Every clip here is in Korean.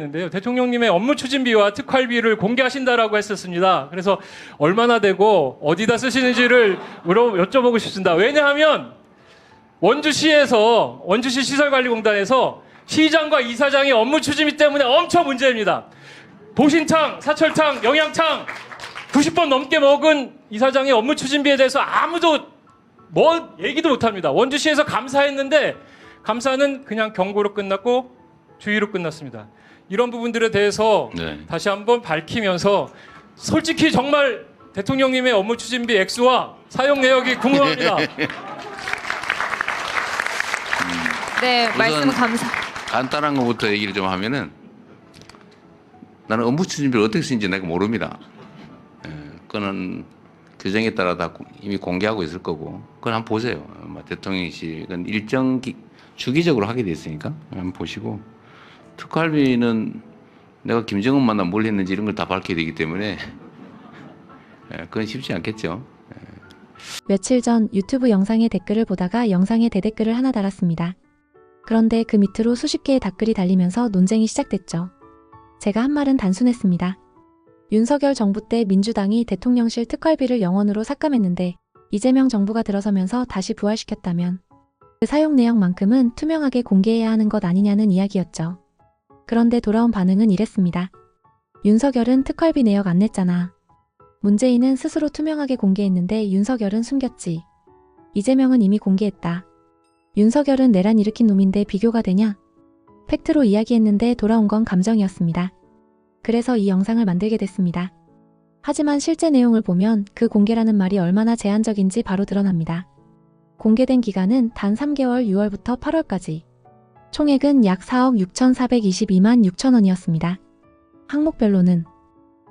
인데요. 대통령님의 업무 추진비와 특활비를 공개하신다라고 했었습니다. 그래서 얼마나 되고 어디다 쓰시는지를 여쭤보고 싶습니다. 왜냐하면 원주시 시설관리공단에서 시장과 이사장의 업무 추진비 때문에 엄청 문제입니다. 보신탕, 사철탕, 영양탕 90번 넘게 먹은 이사장의 업무 추진비에 대해서 아무도 얘기도 못합니다. 원주시에서 감사했는데 감사는 그냥 경고로 끝났고 주의로 끝났습니다. 이런 부분들에 대해서 다시 한번 밝히면서 솔직히 정말 대통령님의 업무 추진비 액수와 사용 내역이 궁금합니다. 네, 말씀 감사. 간단한 것부터 얘기를 좀 하면은 나는 업무 추진비를 어떻게 쓰는지 내가 모릅니다. 그거는 규정에 따라 다 이미 공개하고 있을 거고 그건 한번 보세요. 대통령실은 주기적으로 하게 돼 있으니까 한번 보시고 특활비는 내가 김정은 만나 뭘 했는지 이런 걸 다 밝혀야 되기 때문에 그건 쉽지 않겠죠. 며칠 전 유튜브 영상의 댓글을 보다가 영상에 대댓글을 하나 달았습니다. 그런데 그 밑으로 수십 개의 답글이 달리면서 논쟁이 시작됐죠. 제가 한 말은 단순했습니다. 윤석열 정부 때 민주당이 대통령실 특활비를 영원으로 삭감했는데 이재명 정부가 들어서면서 다시 부활시켰다면 그 사용 내역만큼은 투명하게 공개해야 하는 것 아니냐는 이야기였죠. 그런데 돌아온 반응은 이랬습니다. 윤석열은 특활비 내역 안 냈잖아. 문재인은 스스로 투명하게 공개했는데 윤석열은 숨겼지. 이재명은 이미 공개했다. 윤석열은 내란 일으킨 놈인데 비교가 되냐? 팩트로 이야기했는데 돌아온 건 감정이었습니다. 그래서 이 영상을 만들게 됐습니다. 하지만 실제 내용을 보면 그 공개라는 말이 얼마나 제한적인지 바로 드러납니다. 공개된 기간은 단 3개월 6월부터 8월까지. 총액은 약 4억 6,422만 6천 원이었습니다. 항목별로는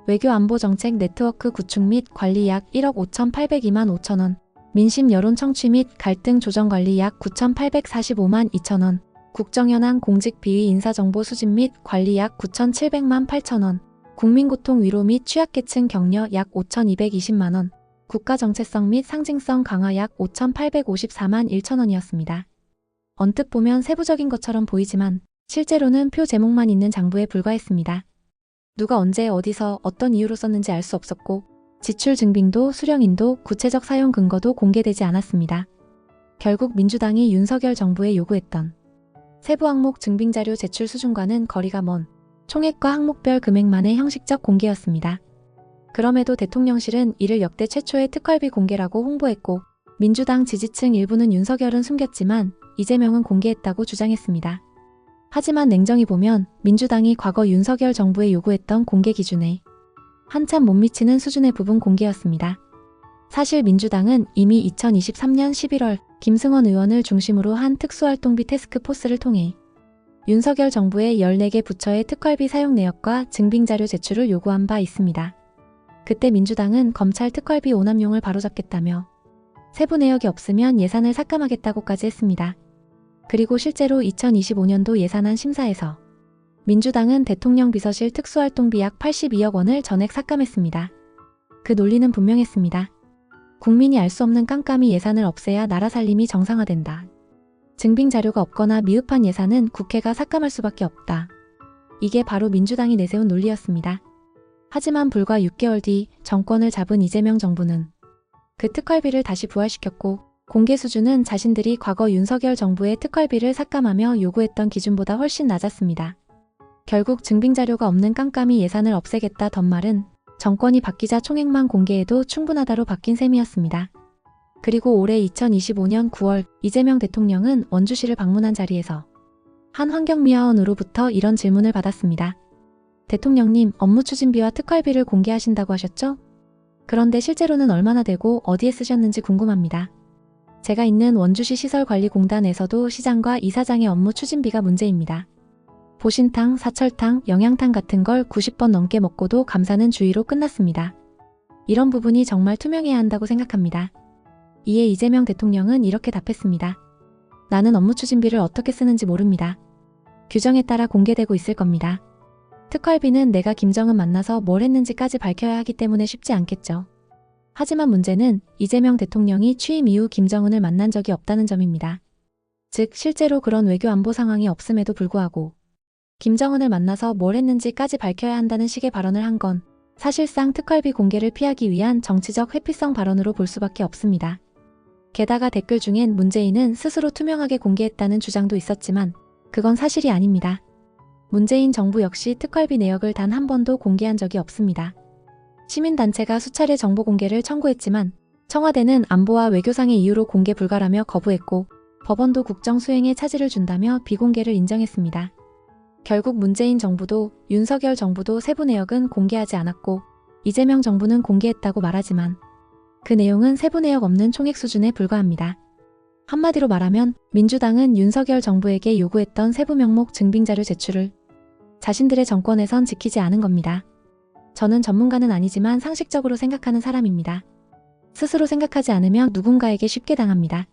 외교안보정책 네트워크 구축 및 관리 약 1억 5,802만 5천 원, 민심 여론 청취 및 갈등 조정 관리 약 9,845만 2천 원, 국정현황 공직 비위 인사정보 수집 및 관리 약 9,700만 8천 원, 국민고통 위로 및 취약계층 격려 약 5,220만 원, 국가정체성 및 상징성 강화 약 5,854만 1천 원이었습니다. 언뜻 보면 세부적인 것처럼 보이지만 실제로는 표 제목만 있는 장부에 불과했습니다. 누가 언제 어디서 어떤 이유로 썼는지 알 수 없었고 지출 증빙도 수령인도 구체적 사용 근거도 공개되지 않았습니다. 결국 민주당이 윤석열 정부에 요구했던 세부 항목 증빙자료 제출 수준과는 거리가 먼 총액과 항목별 금액만의 형식적 공개였습니다. 그럼에도 대통령실은 이를 역대 최초의 특활비 공개라고 홍보했고 민주당 지지층 일부는 윤석열은 숨겼지만 이재명은 공개했다고 주장했습니다. 하지만 냉정히 보면 민주당이 과거 윤석열 정부에 요구했던 공개 기준에 한참 못 미치는 수준의 부분 공개였습니다. 사실 민주당은 이미 2023년 11월 김승원 의원을 중심으로 한 특수활동비 태스크포스를 통해 윤석열 정부의 14개 부처의 특활비 사용 내역과 증빙자료 제출을 요구한 바 있습니다. 그때 민주당은 검찰 특활비 오남용을 바로잡겠다며 세부 내역이 없으면 예산을 삭감하겠다고까지 했습니다. 그리고 실제로 2025년도 예산안 심사에서 민주당은 대통령 비서실 특수활동비 약 82억 원을 전액 삭감했습니다. 그 논리는 분명했습니다. 국민이 알 수 없는 깜깜이 예산을 없애야 나라 살림이 정상화된다. 증빙 자료가 없거나 미흡한 예산은 국회가 삭감할 수밖에 없다. 이게 바로 민주당이 내세운 논리였습니다. 하지만 불과 6개월 뒤 정권을 잡은 이재명 정부는 그 특활비를 다시 부활시켰고 공개 수준은 자신들이 과거 윤석열 정부의 특활비를 삭감하며 요구했던 기준보다 훨씬 낮았습니다. 결국 증빙자료가 없는 깜깜이 예산을 없애겠다던 말은 정권이 바뀌자 총액만 공개해도 충분하다로 바뀐 셈이었습니다. 그리고 올해 2025년 9월 이재명 대통령은 원주시를 방문한 자리에서 한 환경미화원으로부터 이런 질문을 받았습니다. 대통령님, 업무 추진비와 특활비를 공개하신다고 하셨죠? 그런데 실제로는 얼마나 되고 어디에 쓰셨는지 궁금합니다. 제가 있는 원주시 시설관리공단에서도 시장과 이사장의 업무 추진비가 문제입니다. 보신탕, 사철탕, 영양탕 같은 걸 90번 넘게 먹고도 감사는 주의로 끝났습니다. 이런 부분이 정말 투명해야 한다고 생각합니다. 이에 이재명 대통령은 이렇게 답했습니다. 나는 업무 추진비를 어떻게 쓰는지 모릅니다. 규정에 따라 공개되고 있을 겁니다. 특활비는 내가 김정은 만나서 뭘 했는지까지 밝혀야 하기 때문에 쉽지 않겠죠. 하지만 문제는 이재명 대통령이 취임 이후 김정은을 만난 적이 없다는 점입니다. 즉 실제로 그런 외교 안보 상황이 없음에도 불구하고 김정은을 만나서 뭘 했는지까지 밝혀야 한다는 식의 발언을 한 건 사실상 특활비 공개를 피하기 위한 정치적 회피성 발언으로 볼 수밖에 없습니다. 게다가 댓글 중엔 문재인은 스스로 투명하게 공개했다는 주장도 있었지만 그건 사실이 아닙니다. 문재인 정부 역시 특활비 내역을 단 한 번도 공개한 적이 없습니다. 시민단체가 수차례 정보 공개를 청구했지만 청와대는 안보와 외교상의 이유로 공개 불가라며 거부했고 법원도 국정 수행에 차질을 준다며 비공개를 인정했습니다. 결국 문재인 정부도 윤석열 정부도 세부 내역은 공개하지 않았고 이재명 정부는 공개했다고 말하지만 그 내용은 세부 내역 없는 총액 수준에 불과합니다. 한마디로 말하면 민주당은 윤석열 정부에게 요구했던 세부 명목 증빙자료 제출을 자신들의 정권에선 지키지 않은 겁니다. 저는 전문가는 아니지만 상식적으로 생각하는 사람입니다. 스스로 생각하지 않으면 누군가에게 쉽게 당합니다.